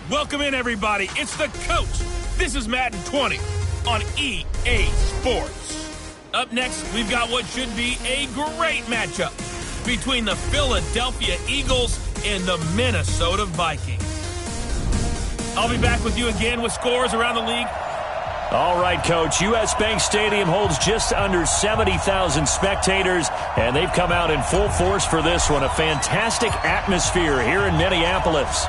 Welcome in, everybody. It's the coach. This is Madden 20 on EA Sports. Up next, we've got what should be a great matchup between the Philadelphia Eagles and the Minnesota Vikings. I'll be back with you again with scores around the league. All right, Coach. U.S. Bank Stadium holds just under 70,000 spectators, and they've come out in full force for this one. A fantastic atmosphere here in Minneapolis.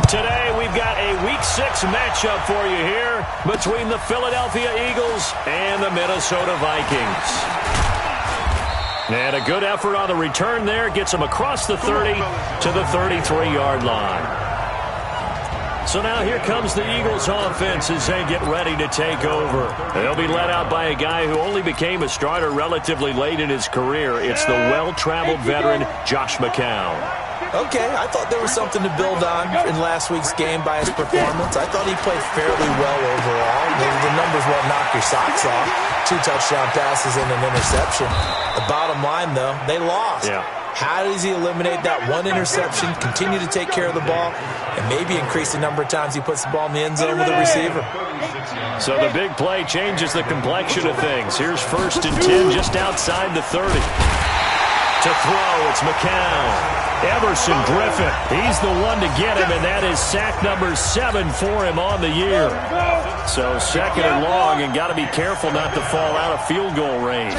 Today, we've got a Week 6 matchup for you here between the Philadelphia Eagles and the Minnesota Vikings. And a good effort on the return there gets them across the 30 to the 33-yard line. So now here comes the Eagles offense as they get ready to take over. They'll be led out by a guy who only became a starter relatively late in his career. It's the well-traveled veteran, Josh McCown. Okay, I thought there was something to build on in last week's game by his performance. I thought he played fairly well overall. The numbers won't knock your socks off. 2 touchdown passes and an interception. The bottom line, though, they lost. Yeah. How does he eliminate that one interception, continue to take care of the ball, and maybe increase the number of times he puts the ball in the end zone with a receiver? So the big play changes the complexion of things. Here's 1st and 10 just outside the 30. To throw, it's McCown. Everson Griffin, he's the one to get him, and that is sack number 7 for him on the year. So 2nd and long, and got to be careful not to fall out of field goal range.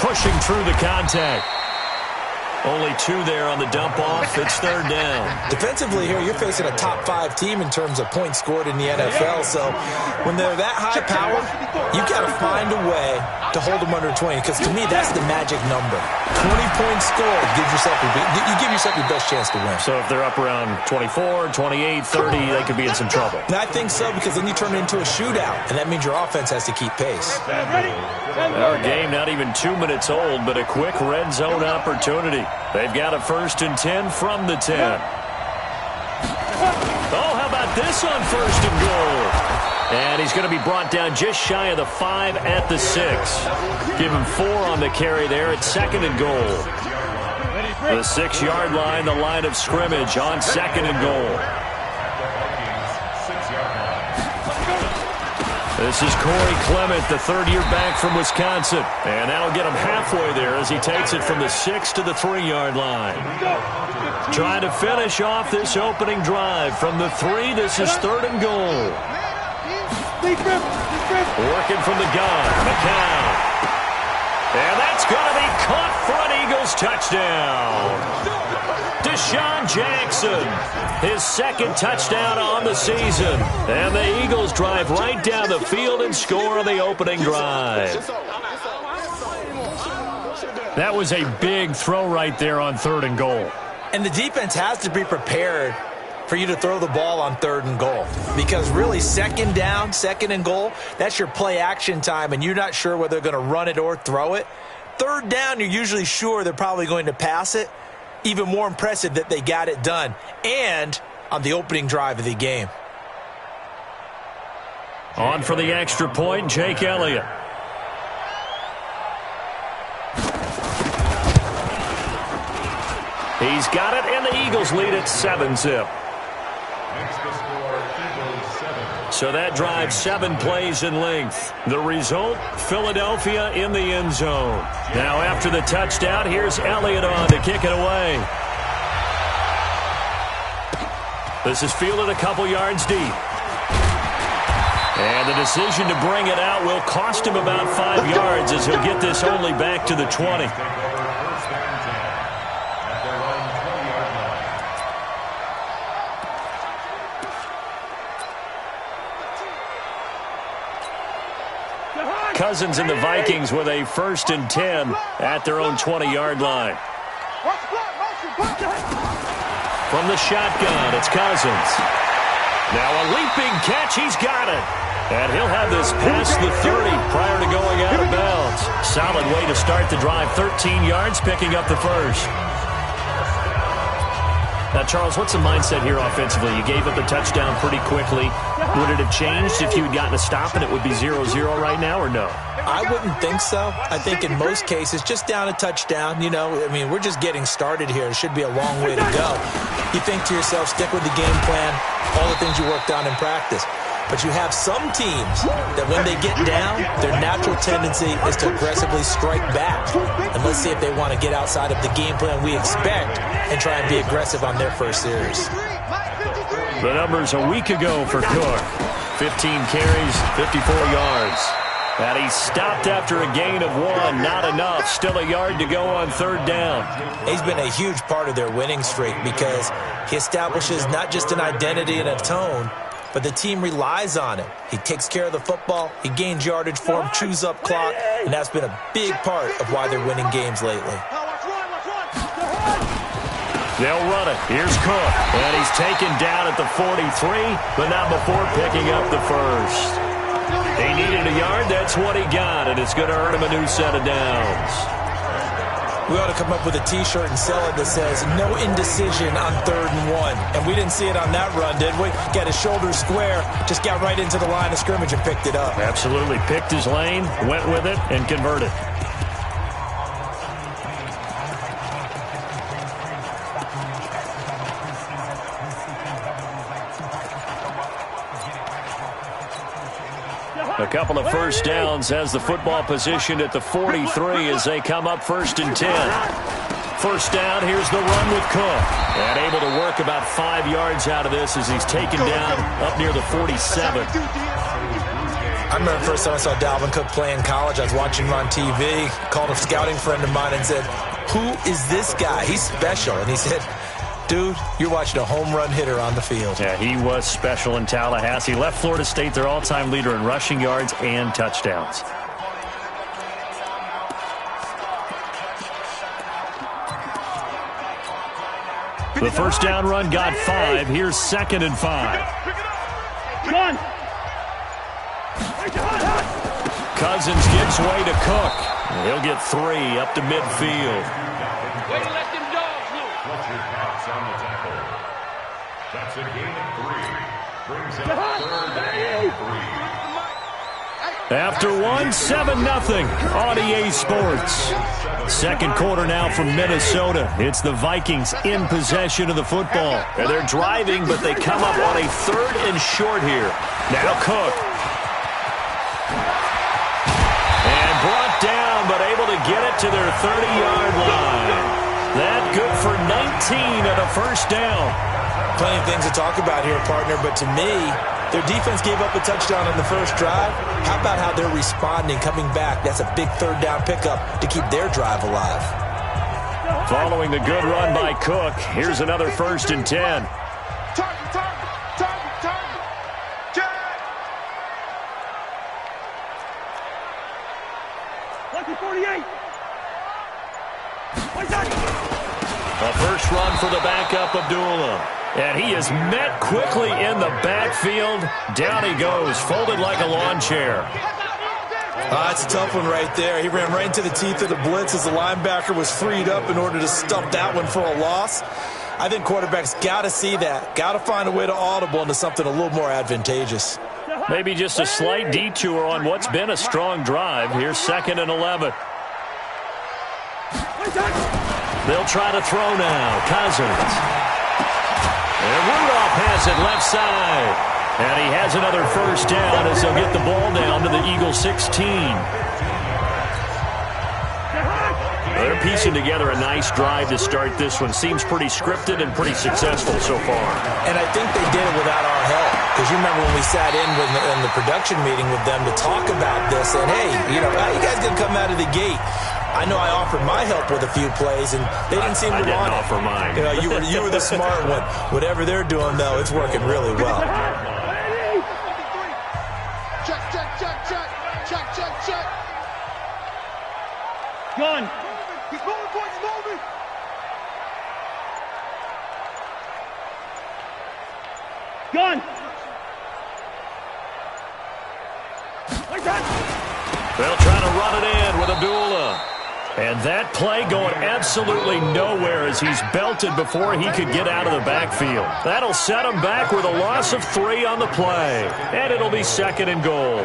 Pushing through the contact. Only 2 there on the dump-off. It's 3rd down. Defensively here, you're facing a top-5 team in terms of points scored in the NFL. So when they're that high-powered, you've got to find a way to hold them under 20. Because to me, that's the magic number. 20 points scored. You give yourself your best chance to win. So if they're up around 24, 28, 30, they could be in some trouble. And I think so, because then you turn it into a shootout. And that means your offense has to keep pace. Our game not even 2 minutes old, but a quick red zone opportunity. They've got a 1st and 10 from the 10. Oh, how about this on 1st and goal? And he's going to be brought down just shy of the 5 at the 6. Give him 4 on the carry there at 2nd and goal. The 6-yard line, the line of scrimmage on 2nd and goal. This is Corey Clement, the 3rd-year back from Wisconsin. And that'll get him halfway there as he takes it from the 6 to the 3-yard line. Trying to finish off this opening drive from the 3. This is 3rd and goal. Working from the gun, McCown. And that's going to be caught for an Eagles touchdown. Deshaun Jackson, his 2nd touchdown on the season. And the Eagles drive right down the field and score on the opening drive. That was a big throw right there on 3rd and goal. And the defense has to be prepared for you to throw the ball on 3rd and goal. Because really, 2nd down, 2nd and goal, that's your play action time, and you're not sure whether they're going to run it or throw it. 3rd down, you're usually sure they're probably going to pass it. Even more impressive that they got it done. And on the opening drive of the game. On for the extra point, Jake Elliott. He's got it, and the Eagles lead at 7-zip. So that drives 7 plays in length. The result, Philadelphia in the end zone. Now after the touchdown, here's Elliott on to kick it away. This is fielded a couple yards deep. And the decision to bring it out will cost him about 5 yards as he'll get this only back to the 20. Cousins and the Vikings with a 1st and 10 at their own 20-yard line. From the shotgun, it's Cousins. Now a leaping catch, he's got it. And he'll have this past the 30 prior to going out of bounds. Solid way to start the drive, 13 yards, picking up the 1st. Now, Charles, what's the mindset here offensively? You gave up the touchdown pretty quickly. Would it have changed if you had gotten a stop and it would be 0-0 right now, or no? I wouldn't think so. I think in most cases, just down a touchdown. You know, I mean, we're just getting started here. It should be a long way to go. You think to yourself, stick with the game plan, all the things you worked on in practice. But you have some teams that when they get down, their natural tendency is to aggressively strike back. And let's see if they want to get outside of the game plan we expect and try and be aggressive on their first series. The numbers a week ago for Cook. 15 carries, 54 yards. And he stopped after a gain of 1. Not enough. Still a yard to go on third down. He's been a huge part of their winning streak because he establishes not just an identity and a tone, but the team relies on it. He takes care of the football, he gains yardage for him, chews up clock, and that's been a big part of why they're winning games lately. They'll run it. Here's Cook. And he's taken down at the 43, but not before picking up the first. He needed a yard. That's what he got, and it's going to earn him a new set of downs. We ought to come up with a T-shirt and sell it that says, no indecision on 3rd and 1. And we didn't see it on that run, did we? Got his shoulders square, just got right into the line of scrimmage and picked it up. Absolutely. Picked his lane, went with it, and converted. A couple of first downs as the football positioned at the 43 as they come up 1st and 10. First down, here's the run with Cook. And able to work about 5 yards out of this as he's taken down up near the 47. I remember the first time I saw Dalvin Cook play in college. I was watching him on TV, called a scouting friend of mine and said, who is this guy? He's special. And he said, dude, you're watching a home run hitter on the field. Yeah, he was special in Tallahassee. Left Florida State their all-time leader in rushing yards and touchdowns. The first down run got 5. Here's 2nd and 5. Run. Cousins gives way to Cook. He'll get 3 up to midfield. Way to let them dogs loose. That's a gain of 3. Brings up 3rd and 3. After 1, 7-0 on EA Sports. Second quarter now from Minnesota. It's the Vikings in possession of the football. And they're driving, but they come up on a 3rd and short here. Now Cook. And brought down, but able to get it to their 30-yard line. That good for 19 and a first down. Plenty of things to talk about here, partner, but to me, their defense gave up a touchdown on the first drive. How about how they're responding, coming back? That's a big 3rd down pickup to keep their drive alive. Following the good run by Cook, here's another 1st and 10. A first run for the backup, Abdullah. And he is met quickly in the backfield. Down he goes, folded like a lawn chair. That's a tough one right there. He ran right into the teeth of the blitz as the linebacker was freed up in order to stuff that one for a loss. I think quarterbacks got to see that. Got to find a way to audible into something a little more advantageous. Maybe just a slight detour on what's been a strong drive. Here's 2nd and 11. They'll try to throw now. Cousins. And Rudolph has it left side. And he has another first down as they'll get the ball down to the Eagles 16. They're piecing together a nice drive to start this one. Seems pretty scripted and pretty successful so far. And I think they did it without our help. Because you remember when we sat in the production meeting with them to talk about this. And, hey, you know, how you guys going to come out of the gate? I know I offered my help with a few plays, and they didn't seem to want it. I didn't offer mine. You know, you were the smart one. Whatever they're doing, though, it's working really well. Check. Gun. He's moving, boys, moving. Gun. They'll try to run it in with Abdullah. And that play going absolutely nowhere as he's belted before he could get out of the backfield. That'll set him back with a loss of 3 on the play. And it'll be 2nd and goal.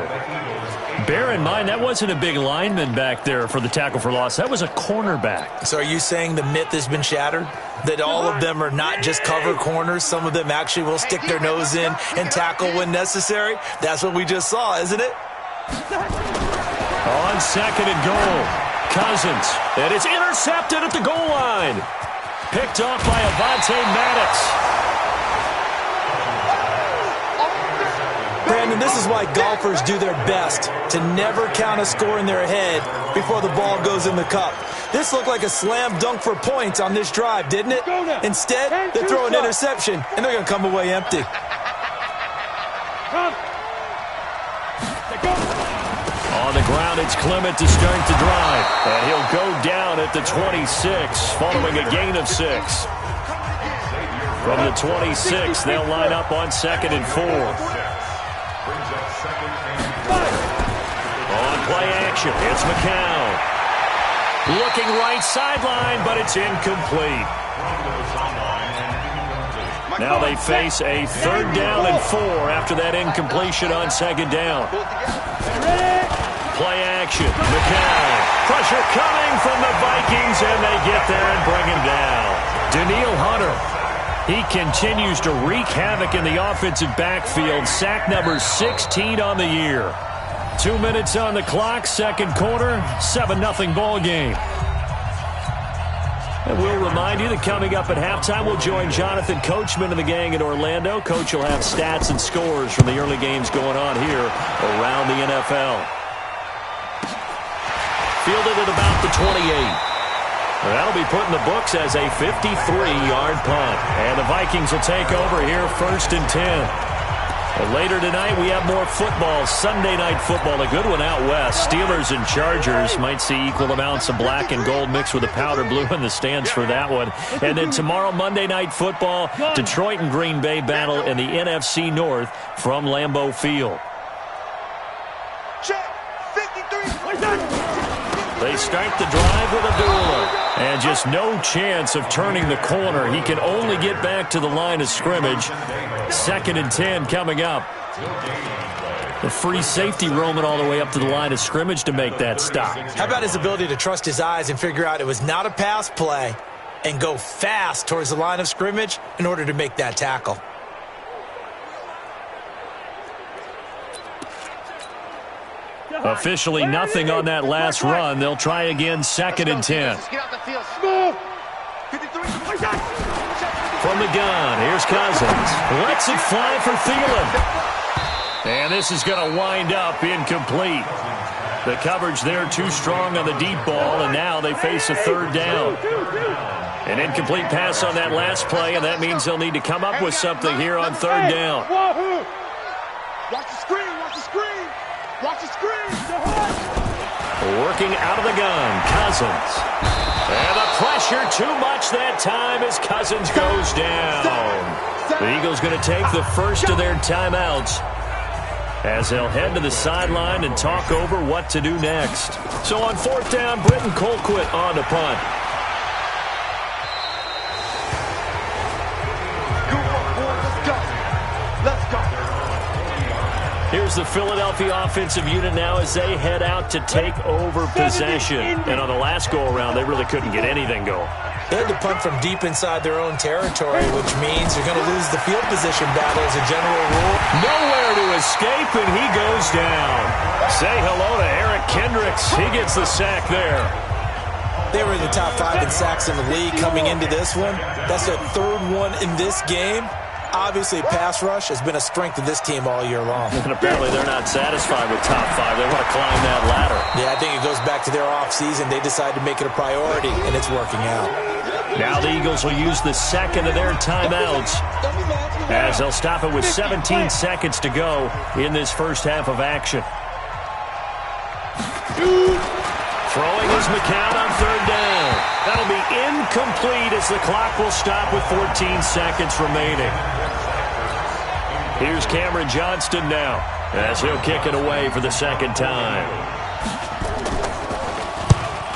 bear in mind, that wasn't a big lineman back there for the tackle for loss. That was a cornerback. So are you saying the myth has been shattered? That all of them are not just cover corners? Some of them actually will stick their nose in and tackle when necessary? That's what we just saw, isn't it? On second and goal, Cousins. And it's intercepted at the goal line. Picked off by Avonte Maddox. Brandon, this is why golfers do their best to never count a score in their head before the ball goes in the cup. This looked like a slam dunk for points on this drive, didn't it? Instead, they throw an interception, and they're going to come away empty. On the ground, it's Clement to start the drive. And he'll go down at the 26, following a gain of 6. From the 26, they'll line up on second and 4. On play action, it's McCown. Looking right sideline, but it's incomplete. Now they face a 3rd down and 4 after that incompletion on 2nd down. Play action, McCown. Pressure coming from the Vikings, and they get there and bring him down. Daniil Hunter. He continues to wreak havoc in the offensive backfield. Sack number 16 on the year. 2 minutes on the clock, second quarter, 7-0 ball game. And we'll remind you that coming up at halftime, we'll join Jonathan Coachman and the gang in Orlando. Coach will have stats and scores from the early games going on here around the NFL. Fielded at about the 28. That'll be put in the books as a 53-yard punt. And the Vikings will take over here 1st and 10. Later tonight, we have more football. Sunday night football, a good one out west. Steelers and Chargers might see equal amounts of black and gold mixed with a powder blue in the stands for that one. And then tomorrow, Monday night football, Detroit and Green Bay battle in the NFC North from Lambeau Field. Check. 53. They start the drive with Abdullah. And just no chance of turning the corner. He can only get back to the line of scrimmage. 2nd and 10 coming up. The free safety roaming all the way up to the line of scrimmage to make that stop. How about his ability to trust his eyes and figure out it was not a pass play and go fast towards the line of scrimmage in order to make that tackle? Officially nothing on that last run. They'll try again 2nd and 10. From the gun, here's Cousins. Lets it fly for Thielen. And this is going to wind up incomplete. The coverage there too strong on the deep ball, and now they face a 3rd down. An incomplete pass on that last play, and that means they'll need to come up with something here on 3rd down. Watch the screen, watch the screen. Watch the screen. Working out of the gun, Cousins. And the pressure too much that time as Cousins goes down. The Eagles going to take the first of their timeouts as they'll head to the sideline and talk over what to do next. So on 4th down, Britton Colquitt on the punt. Here's the Philadelphia offensive unit now as they head out to take over possession. And on the last go-around, they really couldn't get anything going. They had to punt from deep inside their own territory, which means you're going to lose the field position battle as a general rule. Nowhere to escape, and he goes down. Say hello to Eric Kendricks. He gets the sack there. They were in the top 5 in sacks in the league coming into this one. That's their 3rd one in this game. Obviously, pass rush has been a strength of this team all year long. And apparently they're not satisfied with top 5. They want to climb that ladder. Yeah, I think it goes back to their offseason. They decided to make it a priority, and it's working out. Now the Eagles will use the second of their timeouts as they'll stop it with 17 seconds to go in this first half of action. Throwing is McCown on 3rd down. That'll be incomplete as the clock will stop with 14 seconds remaining. Here's Cameron Johnston now as he'll kick it away for the 2nd time.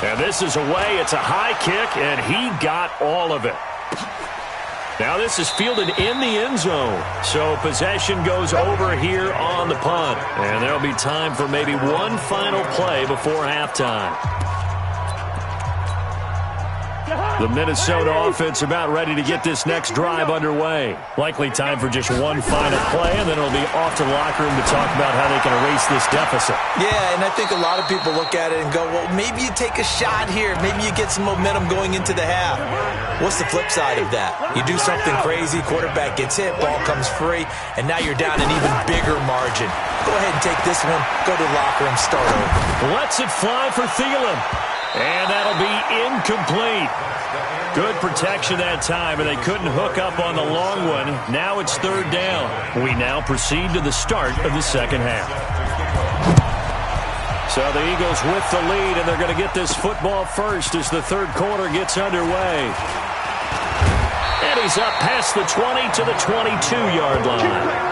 And this is away. It's a high kick, and he got all of it. Now this is fielded in the end zone. So possession goes over here on the punt. And there'll be time for maybe one final play before halftime. The Minnesota offense about ready to get this next drive underway. Likely time for just one final play, and then it'll be off to the locker room to talk about how they can erase this deficit. Yeah, and I think a lot of people look at it and go, well, maybe you take a shot here. Maybe you get some momentum going into the half. What's the flip side of that? You do something crazy, quarterback gets hit, ball comes free, and now you're down an even bigger margin. Go ahead and take this one, go to the locker room, start over. Lets it fly for Thielen. And that'll be incomplete. Good protection that time, and they couldn't hook up on the long one. Now it's third down. We now proceed to the start of the second half. So the Eagles with the lead, and they're going to get this football first as the third quarter gets underway. And he's up past the 20 to the 22-yard line.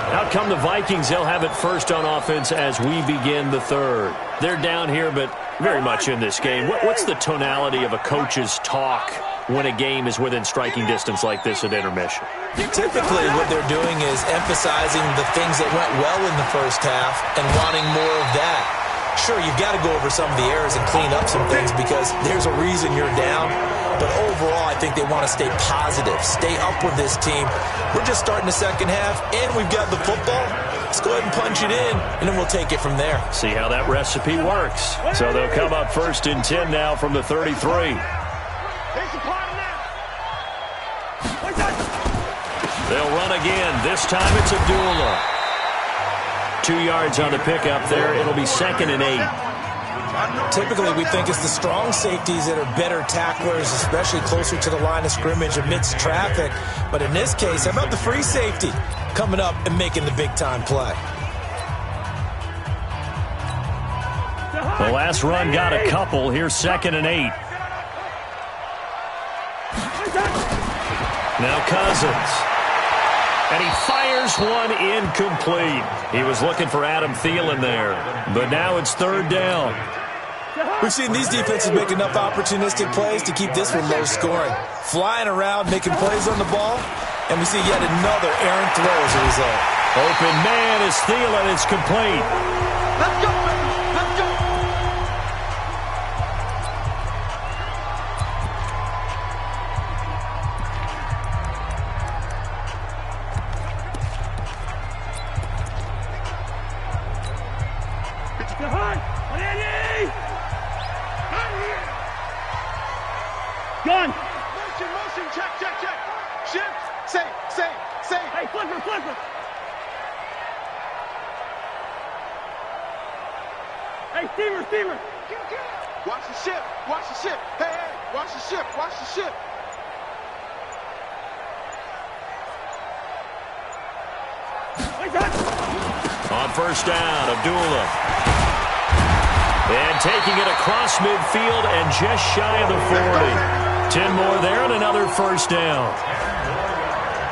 Out come the Vikings. They'll have it first on offense as we begin the third. They're down here, but very much in this game. What's the tonality of a coach's talk when a game is within striking distance like this at intermission? Typically, what they're doing is emphasizing the things that went well in the first half and wanting more of that. Sure, you've got to go over some of the errors and clean up some things because there's a reason you're down. But overall, I think they want to stay positive, stay up with this team. We're just starting the second half, and we've got the football. Let's go ahead and punch it in, and then we'll take it from there. See how that recipe works. So they'll come up first and 10 now from the 33. They'll run again. This time it's Abdullah. 2 yards on the pickup there. It'll be 2nd and 8. Typically, we think it's the strong safeties that are better tacklers, especially closer to the line of scrimmage amidst traffic. But in this case, how about the free safety coming up and making the big-time play? The last run got a couple. Here's 2nd and 8. Now Cousins. And he fires one incomplete. He was looking for Adam Thielen there. But now it's third down. We've seen these defenses make enough opportunistic plays to keep this one low scoring. Flying around, making plays on the ball. And we see yet another errant throw as a result. Open man is Thielen. It's complete. Let's go, baby. Let's go. Gun! Motion, check. Shift, say. Hey, flipper! Hey, steamer! Watch the ship. Hey, watch the ship. On first down, Abdullah. And taking it across midfield and just shy of the 40. 10 more there and another first down.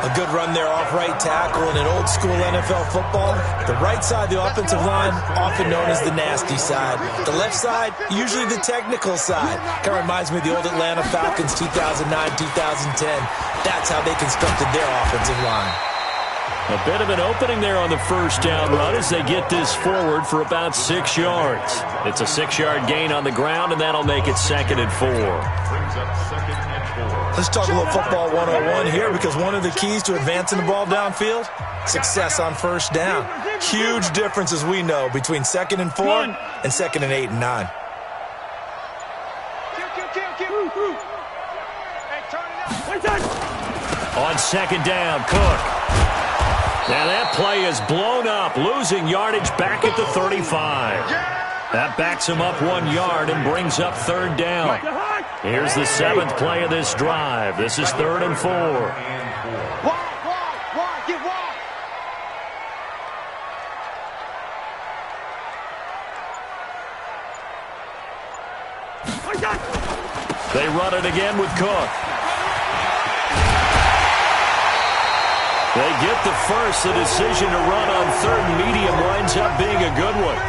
A good run there off right tackle in an old-school NFL football. The right side, the offensive line, often known as the nasty side. The left side, usually the technical side. Kind of reminds me of the old Atlanta Falcons 2009, 2010. That's how they constructed their offensive line. A bit of an opening there on the first down run as they get this forward for about 6 yards. It's a 6-yard gain on the ground, and that'll make it 2nd and 4. Let's talk a little football 101 here because one of the keys to advancing the ball downfield, success on first down. Huge difference, as we know, between 2nd and 4 and 2nd and 8 and 9. On 2nd down, Cook. Now that play is blown up, losing yardage back at the 35. That backs him up 1 yard and brings up third down. Here's the 7th play of this drive. This is 3rd and 4. Wide, get wide. They run it again with Cook. They get the first. The decision to run on 3rd and medium winds up being a good one.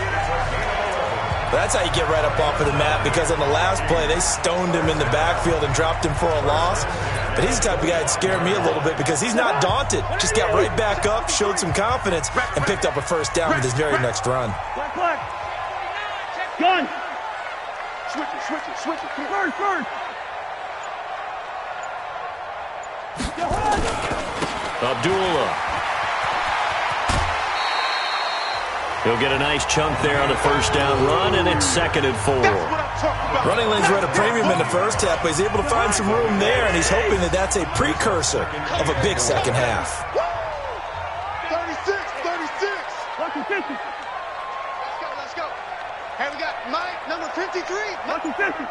That's how you get right up off of the mat, because on the last play, they stoned him in the backfield and dropped him for a loss. But he's the type of guy that scared me a little bit because he's not daunted. Just got right back up, showed some confidence, and picked up a first down with his very next run. Gun. Switch it. First. Abdullah. He'll get a nice chunk there on the first down run, and it's 2nd and 4. Running lanes were at a premium in the first half, but he's able to find some room there, and he's hoping that that's a precursor of a big second half. 36. Lucky 50. Let's go. Hey, we got Mike, number 53. Lucky 50. Come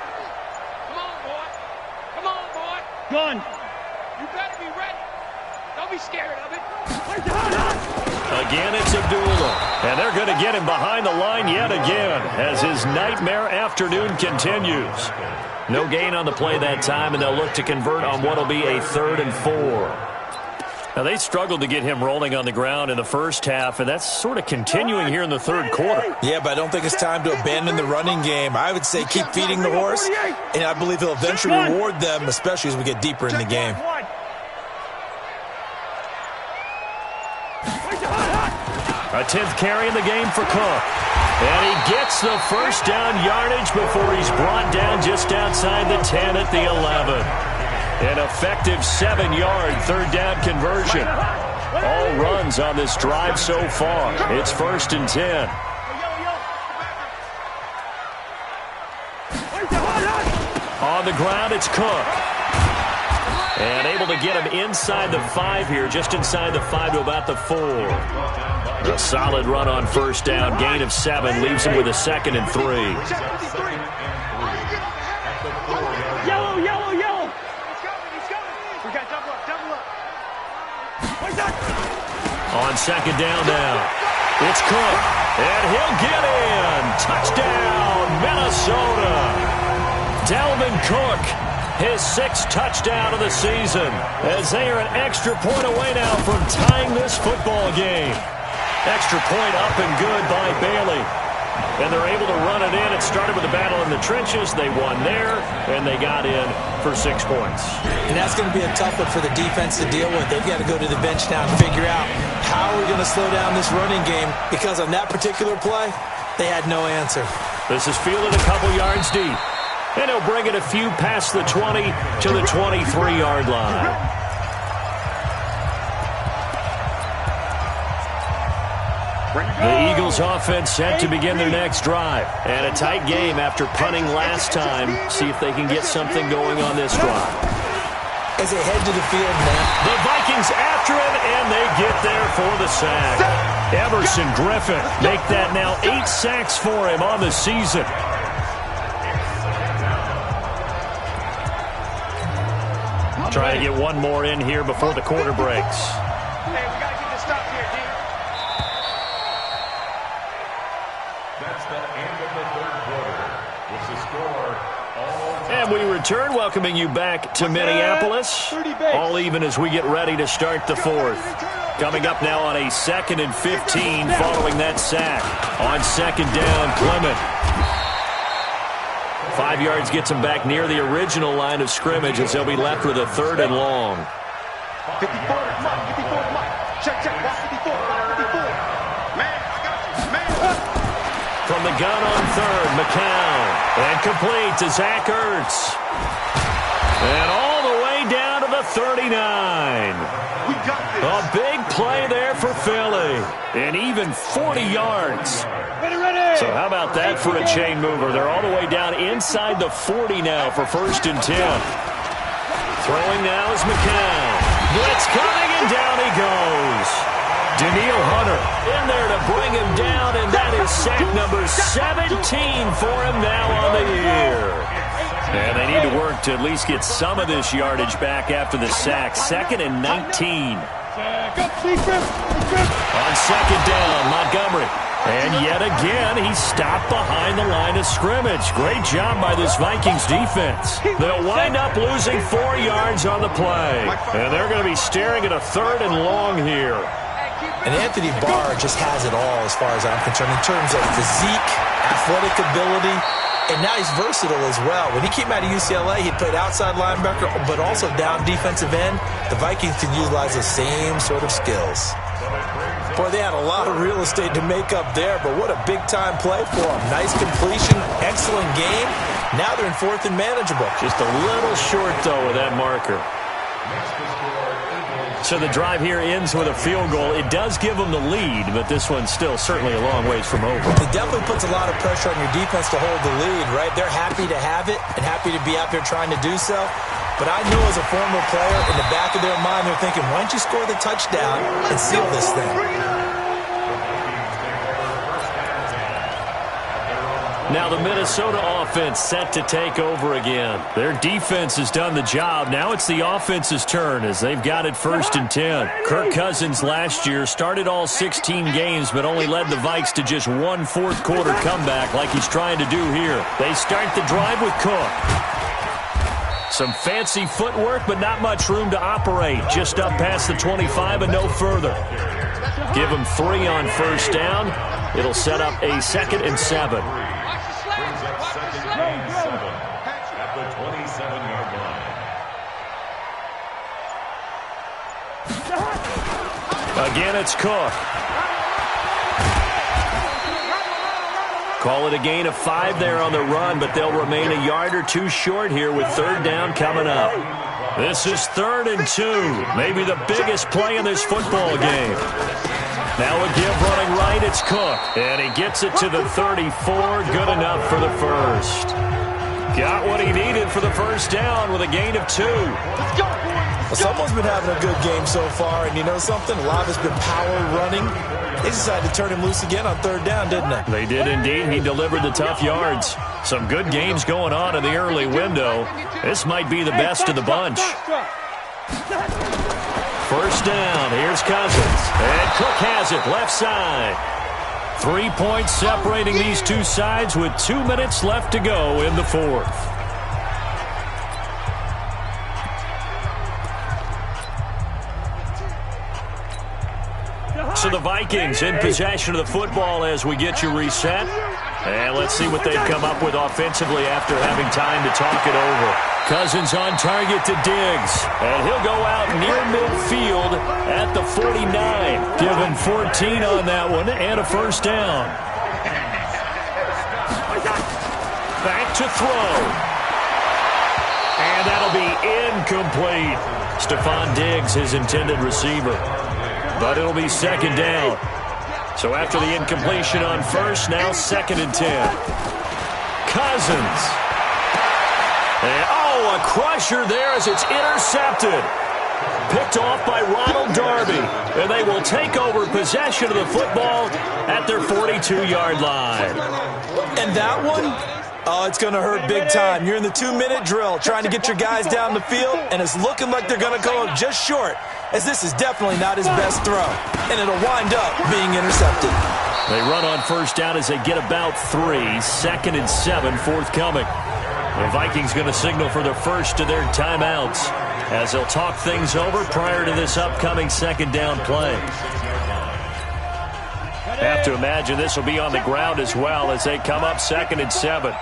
on, boy. Gun. You better be ready. Don't be scared of it. Again, it's Abdullah. And they're going to get him behind the line yet again as his nightmare afternoon continues. No gain on the play that time, and they'll look to convert on what will be a 3rd and 4. Now, they struggled to get him rolling on the ground in the first half, and that's sort of continuing here in the third quarter. Yeah, but I don't think it's time to abandon the running game. I would say keep feeding the horse, and I believe he'll eventually reward them, especially as we get deeper in the game. A 10th carry in the game for Cook. And he gets the first down yardage before he's brought down just outside the 10 at the 11. An effective 7-yard 3rd down conversion. All runs on this drive so far. It's 1st and 10. On the ground, it's Cook. And able to get him inside the 5 here, just inside the 5 to about the 4. A solid run on first down, gain of 7, leaves him with a 2nd and 3. Yellow. We got double up. On 2nd down now, it's Cook, and he'll get in. Touchdown, Minnesota. Dalvin Cook, his 6th touchdown of the season, as they are an extra point away now from tying this football game. Extra point up and good by Bailey. And they're able to run it in. It started with a battle in the trenches. They won there, and they got in for 6 points. And that's going to be a tough one for the defense to deal with. They've got to go to the bench now and figure out how we're going to slow down this running game, because on that particular play, they had no answer. This is fielded a couple yards deep. And he'll bring it a few past the 20 to the 23-yard line. The Eagles offense set to begin their next drive. And a tight game after punting last time. See if they can get something going on this drive. As they head to the field now, The Vikings after him, and they get there for the sack. Everson Griffin make that now 8 sacks for him on the season. Trying to get one more in here before the quarter breaks. Hey, we got to get this stop here, D. That's the end of the 3rd quarter. What's the score? And we return, welcoming you back to Minneapolis. All even as we get ready to start the 4th. Coming up now on a 2nd and 15 following that sack. On 2nd down, Clement. 5 yards gets him back near the original line of scrimmage as they'll be left with a 3rd and long. 54, Mike. Check, watch 54. Man, I got you. Man. From the gun on 3rd, McCown. And complete to Zach Ertz. And all the way down to the 39. We got this. A big play there for Philly. And even 40 yards. Ready. So how about that for a chain mover? They're all the way down inside the 40 now for 1st and 10. Throwing now is McCown. Blitz coming, and down he goes. Daniil Hunter in there to bring him down, and that is sack number 17 for him now on the year. And they need to work to at least get some of this yardage back after the sack. 2nd and 19. On 2nd down, Montgomery. And yet again, he stopped behind the line of scrimmage. Great job by this Vikings defense. They'll wind up losing 4 yards on the play. And they're going to be staring at a 3rd and long here. And Anthony Barr just has it all as far as I'm concerned in terms of physique, athletic ability, and now he's versatile as well. When he came out of UCLA, he played outside linebacker, but also down defensive end. The Vikings can utilize the same sort of skills. Boy, they had a lot of real estate to make up there, but what a big-time play for them. Nice completion, excellent game. Now they're in 4th and manageable. Just a little short, though, with that marker. So the drive here ends with a field goal. It does give them the lead, but this one's still certainly a long ways from over. It definitely puts a lot of pressure on your defense to hold the lead, right? They're happy to have it and happy to be out there trying to do so. But I know as a former player, in the back of their mind, they're thinking, why don't you score the touchdown and seal this thing? Now the Minnesota offense set to take over again. Their defense has done the job. Now it's the offense's turn as they've got it 1st and 10. Kirk Cousins last year started all 16 games but only led the Vikes to just one fourth-quarter comeback like he's trying to do here. They start the drive with Cook. Some fancy footwork but not much room to operate. Just up past the 25 and no further. Give him 3 on 1st down. It'll set up a 2nd and 7. Brings up 2nd and 7 at the 27-yard line. Again, it's Cook. Call it a gain of 5 there on the run, but they'll remain a yard or 2 short here with 3rd down coming up. This is 3rd and 2, maybe the biggest play in this football game. Now a give running right, it's Cook. And he gets it to the 34, good enough for the first. Got what he needed for the 1st down with a gain of 2. Well, someone's been having a good game so far, and you know something? A lot of it's been power running. They decided to turn him loose again on 3rd down, didn't they? They did indeed. He delivered the tough yards. Some good games going on in the early window. This might be the best of the bunch. 1st down, here's Cousins. And Cook has it, left side. 3 points separating these two sides with 2 minutes left to go in the 4th. So the Vikings in possession of the football as we get you reset. And let's see what they've come up with offensively after having time to talk it over. Cousins on target to Diggs. And he'll go out near midfield at the 49. Give him 14 on that one and a 1st down. Back to throw. And that'll be incomplete. Stephon Diggs, his intended receiver. But it'll be 2nd down. So after the incompletion on 1st, now 2nd and 10. Cousins. And, a crusher there as it's intercepted. Picked off by Ronald Darby. And they will take over possession of the football at their 42-yard line. And that one, it's going to hurt big time. You're in the 2-minute drill trying to get your guys down the field, and it's looking like they're going to go up just short, as this is definitely not his best throw, and it'll wind up being intercepted. They run on 1st down as they get about 3. 2nd and 7 forthcoming. The Vikings going to signal for the first of their timeouts as they'll talk things over prior to this upcoming 2nd down play. Have to imagine this will be on the ground as well as they come up 2nd and 7.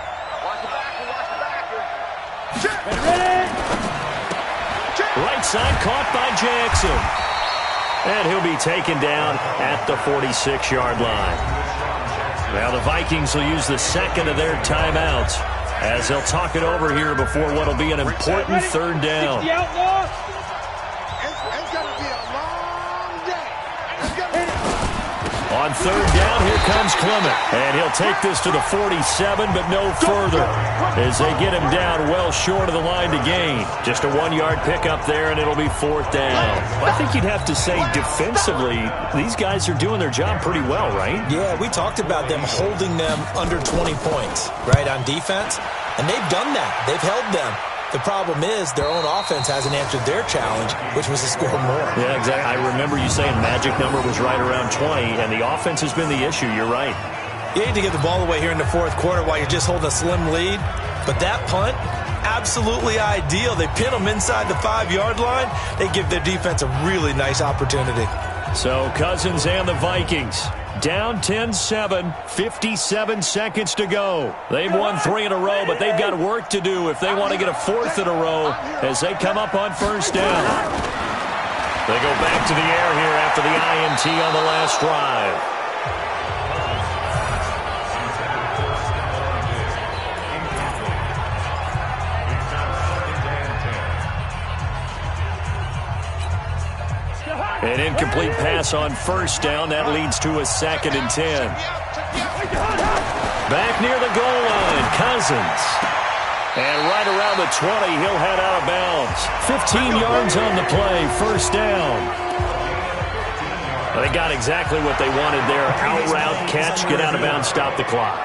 Right side caught by Jackson. And he'll be taken down at the 46-yard line. Now the Vikings will use the 2nd of their timeouts as they'll talk it over here before what will be an important 3rd down. It's going to be a long day. On 3rd down, here comes Clement. And he'll take this to the 47, but no further as they get him down well short of the line to gain. Just a 1-yard pickup there, and it'll be 4th down. Well, I think you'd have to say defensively, these guys are doing their job pretty well, right? Yeah, we talked about them holding them under 20 points, right, on defense. And they've done that. They've held them. The problem is their own offense hasn't answered their challenge, which was to score more. Yeah, exactly. I remember you saying magic number was right around 20, and the offense has been the issue. You're right. You need to get the ball away here in the 4th quarter while you're just holding a slim lead. But that punt, absolutely ideal. They pin them inside the 5-yard line. They give their defense a really nice opportunity. So Cousins and the Vikings down 10-7, 57 seconds to go. They've won 3 in a row, but they've got work to do if they want to get a 4th in a row as they come up on first down. They go back to the air here after the INT on the last drive. An incomplete pass on first down. That leads to a 2nd and 10. Back near the goal line, Cousins. And right around the 20, he'll head out of bounds. 15 yards on the play, first down. They got exactly what they wanted there. Out route, catch, get out of bounds, stop the clock.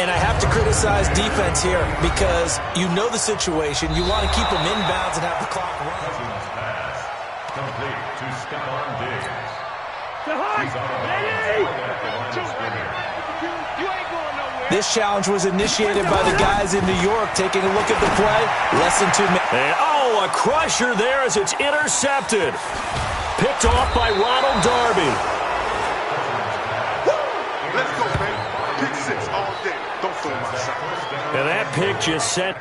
And I have to criticize defense here because you know the situation. You want to keep them inbounds and have the clock run. Complete to Stephon Diggs. This challenge was initiated by the guys in New York. Taking a look at the play, less than 2 minutes. And, a crusher there as it's intercepted. Picked off by Ronald Darby. Let's go, baby. Pick 6 all day. Don't throw my shot. And that pick just sent.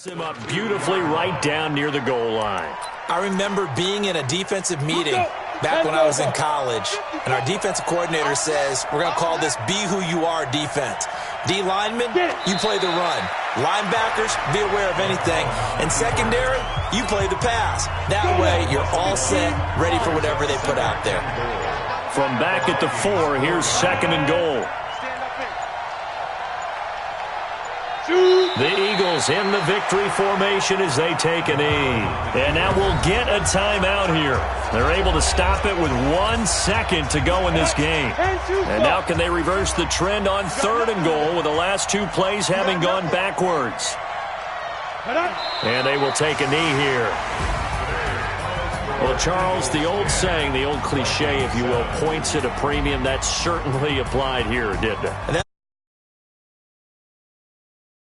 Him up beautifully right down near the goal line. I remember being in a defensive meeting back when I was in college, and our defensive coordinator says, we're going to call this Be Who You Are defense. D linemen, you play the run. Linebackers, be aware of anything. And secondary, you play the pass. That way, you're all set, ready for whatever they put out there. From back at the 4, here's 2nd and goal. The Eagles in the victory formation as they take a knee. And now we'll get a timeout here. They're able to stop it with 1 second to go in this game. And now can they reverse the trend on 3rd and goal with the last 2 plays having gone backwards? And they will take a knee here. Well, Charles, the old saying, the old cliche, if you will, points at a premium, that certainly applied here, didn't it?